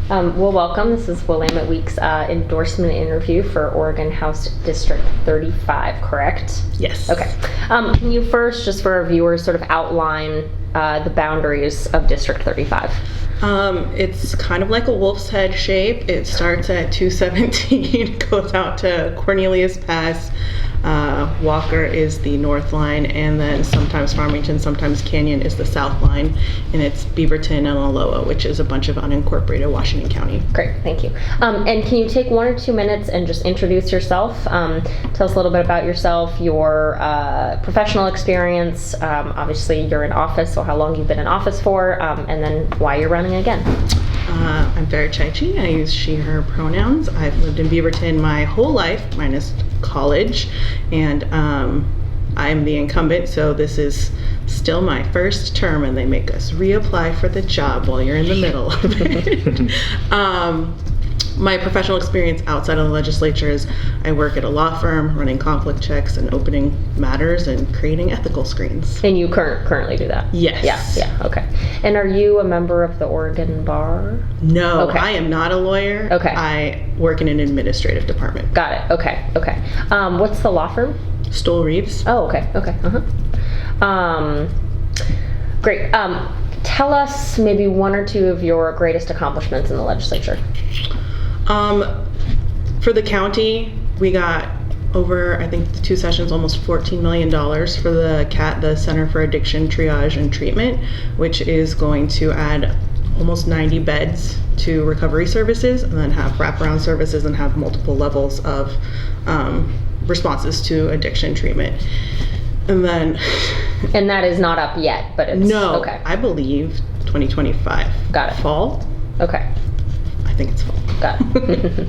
Well, welcome. This is Willamette Week's endorsement interview for Oregon House District 35, correct? Yes. Okay. Can you first, just for our viewers, sort of outline the boundaries of District 35? It's kind of like a wolf's head shape. It starts at 217, goes out to Cornelius Pass. Walker is the north line, and then sometimes Farmington, sometimes Canyon is the south line, and it's Beaverton and Aloha, which is a bunch of unincorporated Washington County. Great, thank you. And can you take 1 or 2 minutes and just introduce yourself? Tell us a little bit about yourself, your professional experience. Obviously, you're in office, so how long you've been in office for, and then why you're running again. I'm Farah Chaichi. I use she, her pronouns. I've lived in Beaverton my whole life, minus college, and I'm the incumbent, so this is still my first term, and they make us reapply for the job while you're in the middle of it. My professional experience outside of the legislature is I work at a law firm running conflict checks and opening matters and creating ethical screens. And you currently do that? Yes. Yeah, okay. And are you a member of the Oregon Bar? No, Okay. I am not a lawyer. Okay. I work in an administrative department. Got it, okay. What's the law firm? Stoll Reeves. Oh, okay, great. Tell us maybe 1 or 2 of your greatest accomplishments in the legislature. For the county, we got over, I think, 2 sessions, almost $14 million for the CAT, the Center for Addiction Triage and Treatment, which is going to add almost 90 beds to recovery services and then have wraparound services and have multiple levels of responses to addiction treatment. And then... And that is not up yet, but it's... No, okay. I believe 2025. Got it. Fall? Okay. I think it's fall. Got it.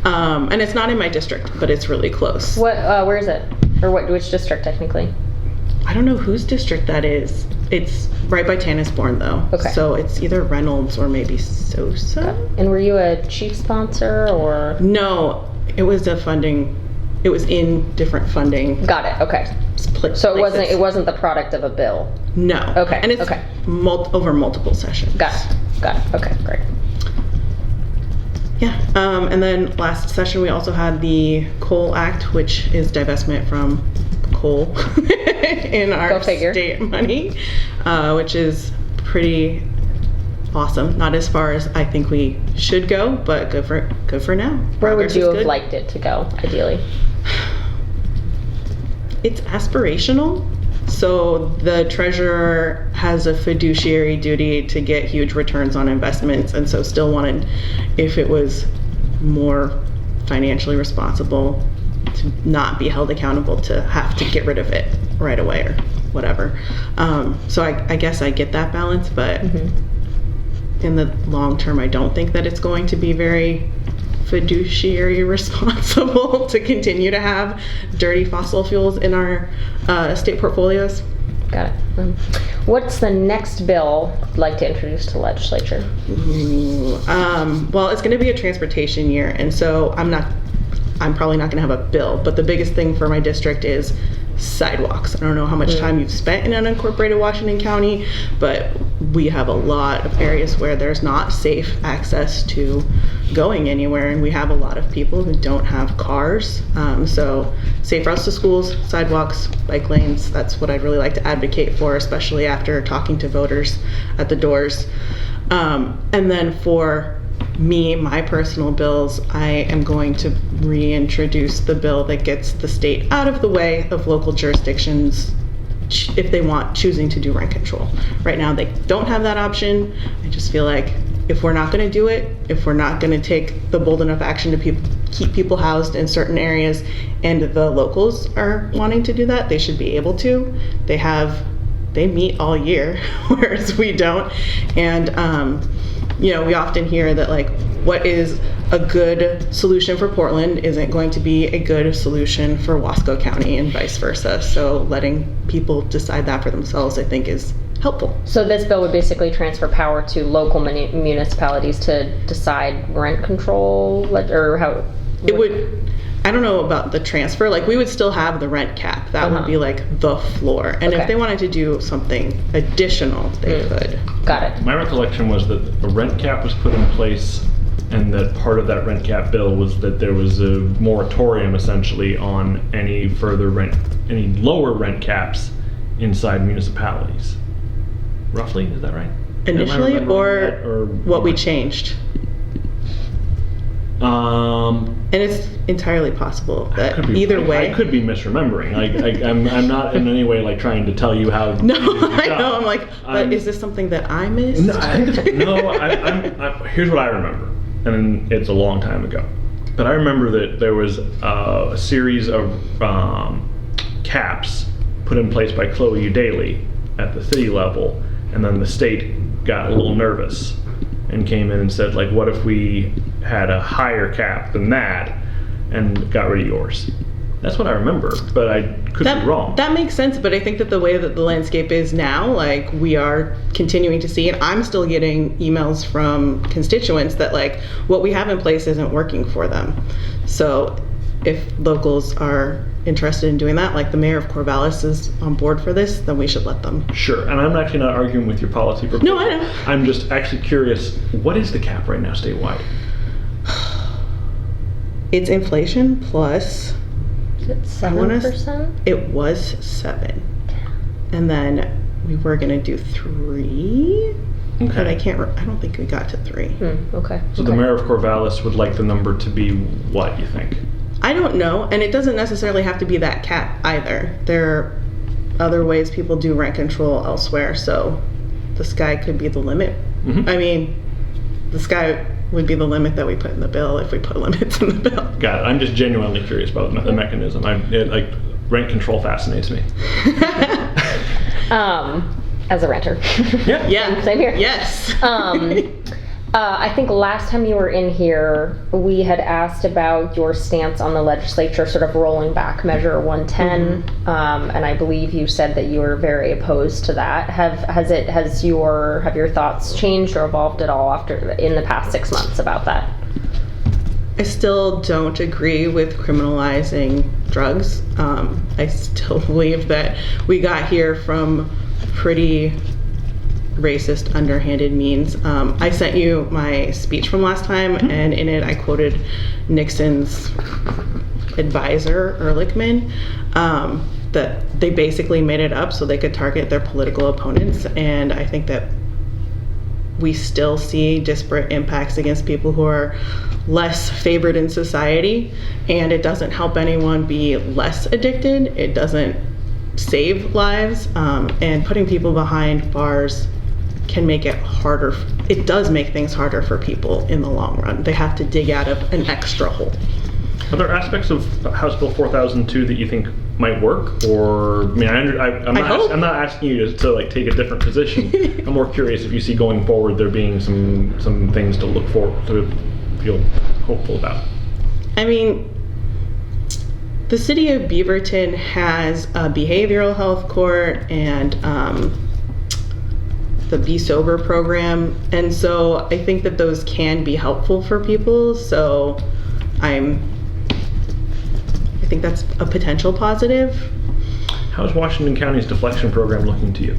And it's not in my district, but it's really close. Where is it? Or which district, technically? I don't know whose district that is. It's right by Tannisbourne, though. Okay. So it's either Reynolds or maybe Sosa. And were you a chief sponsor, or? No, it was it was in different funding. Got it, okay. So it wasn't the product of a bill? No. Okay, And it's okay. over multiple sessions. Got it, okay, great. Yeah, and then last session we also had the Coal Act, which is divestment from coal in our state money, which is pretty awesome. Not as far as I think we should go, but good for now. Where would you have liked it to go, ideally? It's aspirational. So the treasurer has a fiduciary duty to get huge returns on investments, and so still wanted, if it was more financially responsible, to not be held accountable to have to get rid of it right away or whatever. So I guess I get that balance, but in the long term, I don't think that it's going to be very fiduciary responsible to continue to have dirty fossil fuels in our state portfolios. Got it. What's the next bill you'd like to introduce to the legislature? Well, it's going to be a transportation year, and so I'm probably not going to have a bill, but the biggest thing for my district is sidewalks. I don't know how much time you've spent in unincorporated Washington County, but we have a lot of areas where there's not safe access to going anywhere, and we have a lot of people who don't have cars. So safe routes to schools, sidewalks, bike lanes, that's what I'd really like to advocate for, especially after talking to voters at the doors. And then for me, my personal bills, I am going to reintroduce the bill that gets the state out of the way of local jurisdictions if they want choosing to do rent control. Right now they don't have that option. I just feel like if we're not going to do it, if we're not going to take the bold enough action to keep people housed in certain areas, and the locals are wanting to do that, they should be able to. They meet all year, whereas we don't. And we often hear that, like, what is a good solution for Portland isn't going to be a good solution for Wasco County, and vice versa. So letting people decide that for themselves, I think, is helpful. So this bill would basically transfer power to local municipalities to decide rent control, or how? It would. I don't know about the transfer. Like, we would still have the rent cap. That would be like the floor. And Okay. if they wanted to do something additional, they could. Got it. My recollection was that a rent cap was put in place, and that part of that rent cap bill was that there was a moratorium essentially on any lower rent caps inside municipalities. Roughly, is that right? Am I Initially, remembering that, or what we changed. And it's entirely possible that could be, either way. I could be misremembering. I'm not in any way like trying to tell you how. No, it is I know. done. I'm like, but is this something that I missed? No, here's what I remember, and it's a long time ago. But I remember that there was a series of caps put in place by Chloe Udaly at the city level, and then the state got a little nervous and came in and said, like, what if we had a higher cap than that and got rid of yours? That's what I remember, but I could be wrong. That makes sense, but I think that the way that the landscape is now, like, we are continuing to see, and I'm still getting emails from constituents that, like, what we have in place isn't working for them. So if locals are interested in doing that, like the mayor of Corvallis is on board for this, then we should let them. Sure, and I'm actually not arguing with your policy proposal. No, I know. I'm just actually curious, what is the cap right now statewide? It's inflation plus, Is it I wanna 7%? it was 7. And then we were gonna do 3, but I don't think we got to 3. Okay. So the mayor of Corvallis would like the number to be what, you think? I don't know, and it doesn't necessarily have to be that cap either. There are other ways people do rent control elsewhere, so the sky could be the limit. I mean, the sky would be the limit that we put in the bill if we put limits in the bill. Got it. I'm just genuinely curious about the mechanism. Like, rent control fascinates me. As a renter. Yeah. Same here. Yes. I think last time you were in here, we had asked about your stance on the legislature sort of rolling back Measure 110, and I believe you said that you were very opposed to that. Have your thoughts changed or evolved at all in the past 6 months about that? I still don't agree with criminalizing drugs. I still believe that we got here from pretty racist, underhanded means. I sent you my speech from last time, and in it I quoted Nixon's advisor, Ehrlichman, that they basically made it up so they could target their political opponents. And I think that we still see disparate impacts against people who are less favored in society, and it doesn't help anyone be less addicted. It doesn't save lives, and putting people behind bars can make it harder. It does make things harder for people in the long run. They have to dig out of an extra hole. Are there aspects of House Bill 4002 that you think might work? Or, I mean, I'm not asking you to like take a different position. I'm more curious if you see going forward there being some things to look forward to, feel hopeful about. I mean, the city of Beaverton has a behavioral health court and the Be Sober program, and so I think that those can be helpful for people. So I think that's a potential positive. How's Washington County's deflection program looking to you?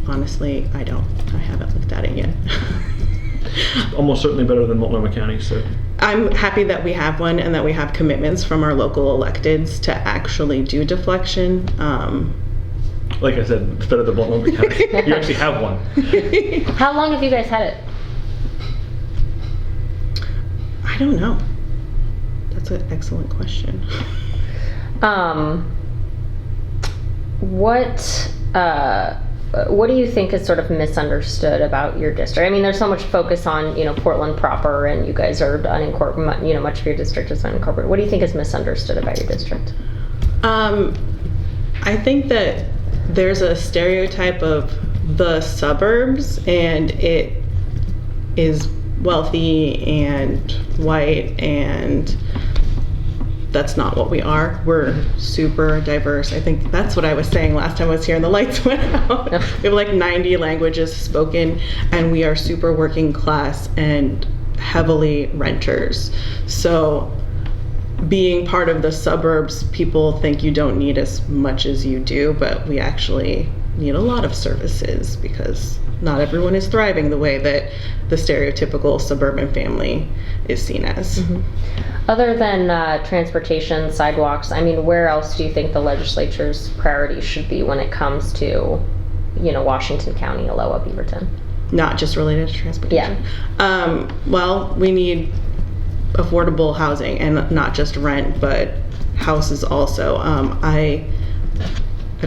Honestly, I haven't looked at it yet. Almost certainly better than Multnomah County, so. I'm happy that we have one and that we have commitments from our local electeds to actually do deflection. Like I said, it's better than Multnomah County. You actually have one. How long have you guys had it? I don't know. That's an excellent question. What do you think is sort of misunderstood about your district? I mean, there's so much focus on, Portland proper, and you guys are unincorporated, much of your district is unincorporated. What do you think is misunderstood about your district? I think that there's a stereotype of the suburbs, and it is wealthy and white, and that's not what we are. We're super diverse. I think that's what I was saying last time I was here and the lights went out. We have like 90 languages spoken, and we are super working class and heavily renters. So being part of the suburbs, people think you don't need as much as you do, but we actually need a lot of services because not everyone is thriving the way that the stereotypical suburban family is seen as. Other than transportation, sidewalks, I mean, where else do you think the legislature's priorities should be when it comes to, Washington County, Aloha, Beaverton? Not just related to transportation. Well, we need affordable housing, and not just rent, but houses also. I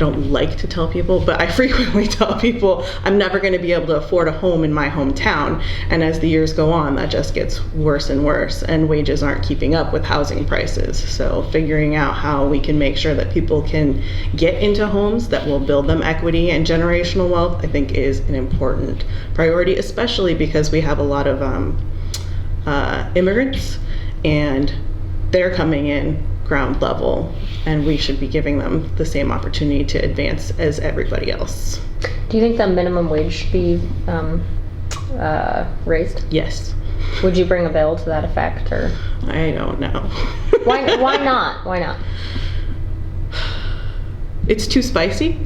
don't like to tell people, but I frequently tell people I'm never going to be able to afford a home in my hometown. And as the years go on, that just gets worse and worse, and wages aren't keeping up with housing prices. So figuring out how we can make sure that people can get into homes that will build them equity and generational wealth, I think is an important priority, especially because we have a lot of immigrants, and they're coming in ground level, and we should be giving them the same opportunity to advance as everybody else. Do you think the minimum wage should be raised? Yes. Would you bring a bill to that effect, or I don't know. why not? Why not? It's too spicy.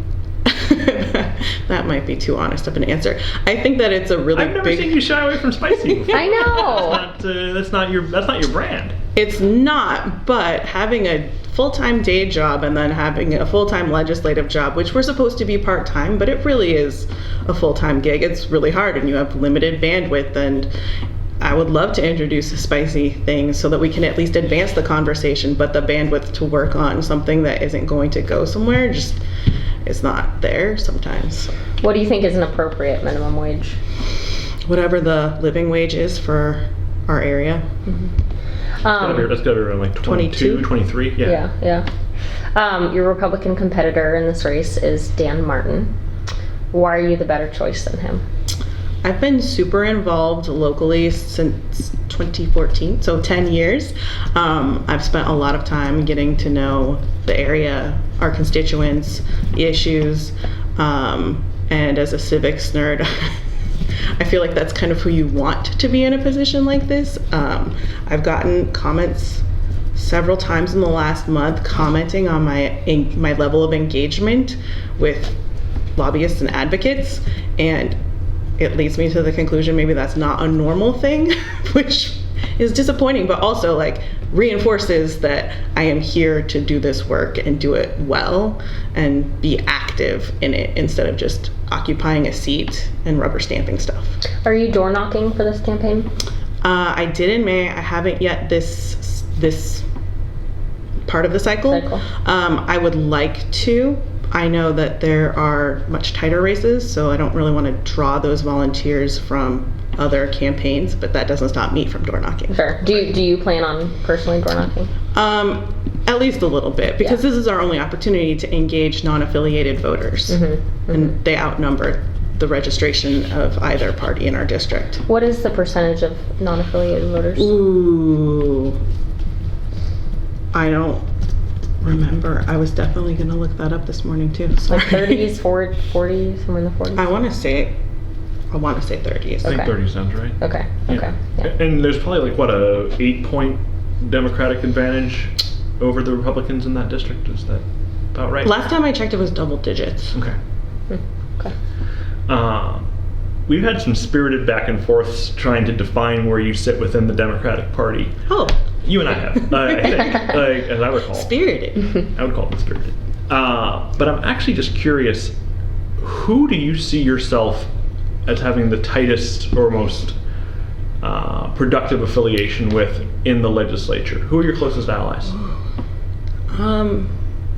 That might be too honest of an answer. I think that it's a really I've never big. seen you shy away from spicy before. I know. That's not your brand. It's not, but having a full-time day job and then having a full-time legislative job, which we're supposed to be part-time, but it really is a full-time gig. It's really hard, and you have limited bandwidth, and I would love to introduce spicy things so that we can at least advance the conversation, but the bandwidth to work on something that isn't going to go somewhere just is not there sometimes. What do you think is an appropriate minimum wage? Whatever the living wage is for our area. Let's go to around like 22, 23. Yeah. Your Republican competitor in this race is Dan Martin. Why are you the better choice than him? I've been super involved locally since 2014, so 10 years. I've spent a lot of time getting to know the area, our constituents, the issues, and as a civics nerd, I feel like that's kind of who you want to be in a position like this. I've gotten comments several times in the last month commenting on my level of engagement with lobbyists and advocates, and it leads me to the conclusion maybe that's not a normal thing, which is disappointing, but also like reinforces that I am here to do this work and do it well and be active in it instead of just occupying a seat and rubber stamping stuff. Are you door knocking for this campaign? I did in May. I haven't yet this part of the cycle. I would like to. I know that there are much tighter races, so I don't really want to draw those volunteers from other campaigns, but that doesn't stop me from door knocking. Sure. Do you plan on personally door knocking? At least a little bit, because this is our only opportunity to engage non-affiliated voters, and they outnumber the registration of either party in our district. What is the percentage of non-affiliated voters? Ooh, I don't remember. I was definitely going to look that up this morning too. Like 30s, 40s, somewhere in the 40s? I want to say 30s. I think Okay. 30 sounds right. Okay. Yeah. And there's probably like, what, a 8-point Democratic advantage over the Republicans in that district. Is that about right? Last time I checked, it was double digits. Okay. Okay. We've had some spirited back and forths trying to define where you sit within the Democratic Party. Oh, You and I have, I think, as I recall. spirited. I would call it spirited. But I'm actually just curious, who do you see yourself as having the tightest or most productive affiliation with in the legislature? Who are your closest allies?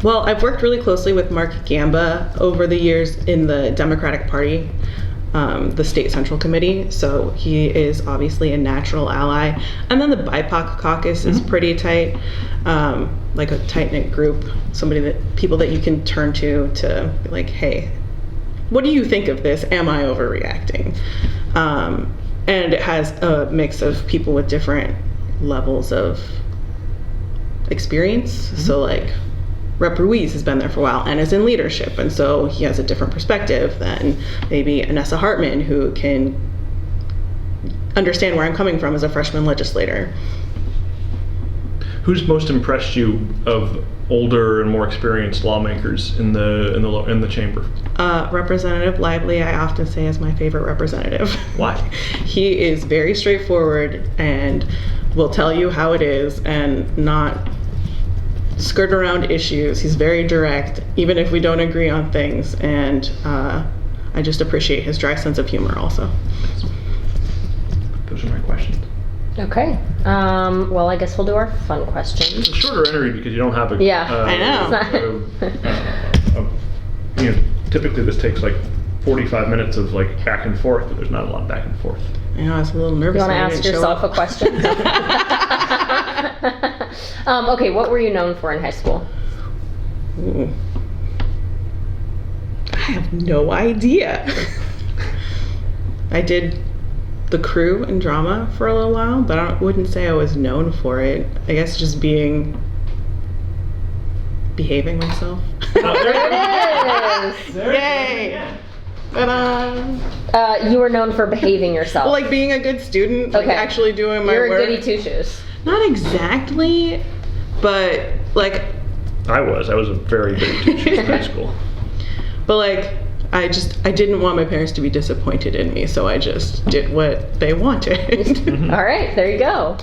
Well, I've worked really closely with Mark Gamba over the years in the Democratic Party, the state central committee, so he is obviously a natural ally. And then the BIPOC caucus is pretty tight, like a tight-knit group, people that you can turn to be like, hey, what do you think of this? Am I overreacting? And it has a mix of people with different levels of experience. So like Rep. Ruiz has been there for a while and is in leadership, and so he has a different perspective than maybe Anessa Hartman, who can understand where I'm coming from as a freshman legislator. Who's most impressed you of older and more experienced lawmakers in the chamber? Representative Lively, I often say, is my favorite representative. Why? He is very straightforward and will tell you how it is and not skirt around issues. He's very direct, even if we don't agree on things. And I just appreciate his dry sense of humor also. Those are my questions. Okay. Well, I guess we'll do our fun It's questions. a shorter entry because you don't have a. Yeah. I know. Typically, this takes like 45 minutes of like back and forth, but there's not a lot of back and forth. I know, I was a little nervous. You want to when I ask didn't show yourself a up. question? Okay, what were you known for in high school? Ooh. I have no idea. I did the crew in drama for a little while, but I wouldn't say I was known for it. I guess just behaving myself. There it is! Yay! Ta-da! You were known for behaving yourself. Well, like being a good student, like Okay. actually doing my You're work. a goody two-shoes. Not exactly, but like, I was a very good teacher in high school. but like, I didn't want my parents to be disappointed in me, so I just did what they wanted. All right, there you go.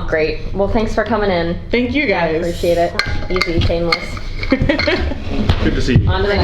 Great. Well, thanks for coming in. Thank you I guys. appreciate it. Easy, painless. Good to see you. On to the